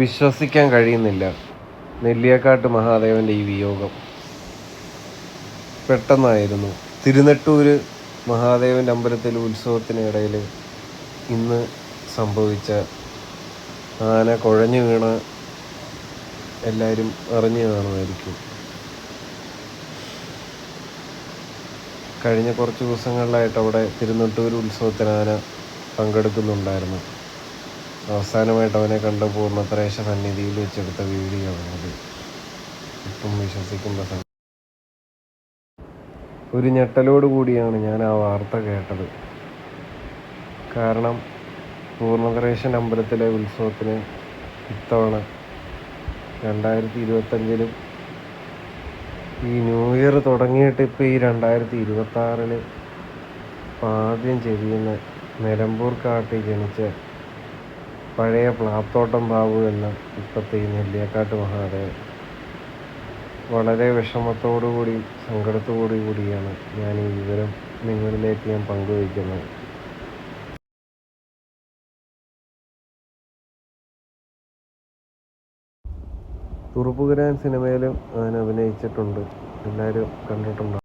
വിശ്വസിക്കാൻ കഴിയുന്നില്ല നെല്ലിയാക്കാട്ട് മഹാദേവൻ്റെ ഈ വിയോഗം. പെട്ടെന്നായിരുന്നു. തിരുനെട്ടൂർ മഹാദേവൻ്റെ അമ്പലത്തിൽ ഉത്സവത്തിനിടയിൽ ഇന്ന് സംഭവിച്ച ആന കുഴഞ്ഞു വീണ് എല്ലാവരും അറിഞ്ഞു കാണുമായിരിക്കും. കഴിഞ്ഞ കുറച്ച് ദിവസങ്ങളിലായിട്ട് അവിടെ തിരുനെട്ടൂർ ഉത്സവത്തിന് ആന പങ്കെടുക്കുന്നുണ്ടായിരുന്നു. അവസാനമായിട്ട് അവനെ കണ്ട പൂർണ്ണത്രേശ സന്നിധിയിൽ വെച്ചെടുത്ത വീഡിയോ ആണത്. ഇപ്പം വിശ്വസിക്കുമ്പോൾ ഒരു ഞെട്ടലോട് കൂടിയാണ് ഞാൻ ആ വാർത്ത കേട്ടത്. കാരണം പൂർണ്ണത്രേശൻ അമ്പലത്തിലെ ഉത്സവത്തിന് ഇത്തവണ 2025 ഈ ന്യൂ ഇയർ തുടങ്ങിയിട്ട് ഇപ്പോൾ ഈ 2026 ആദ്യം ചെരിയുന്ന നിലമ്പൂർ കാട്ടിൽ ജനിച്ച പഴയ പ്ലാത്തോട്ടം ബാബു എന്ന ഇപ്പോഴത്തെ ഈ നെല്ലിയാക്കാട്ട് മഹാദേവൻ വളരെ വിഷമത്തോടുകൂടി കൂടിയാണ് ഞാൻ ഈ വിവരം നിങ്ങളിലേക്ക് ഞാൻ പങ്കുവയ്ക്കുന്നത്. തുറുപ്പുകുരാൻ സിനിമയിലും ഞാൻ അഭിനയിച്ചിട്ടുണ്ട്. എല്ലാവരും കണ്ടിട്ടുണ്ടോ?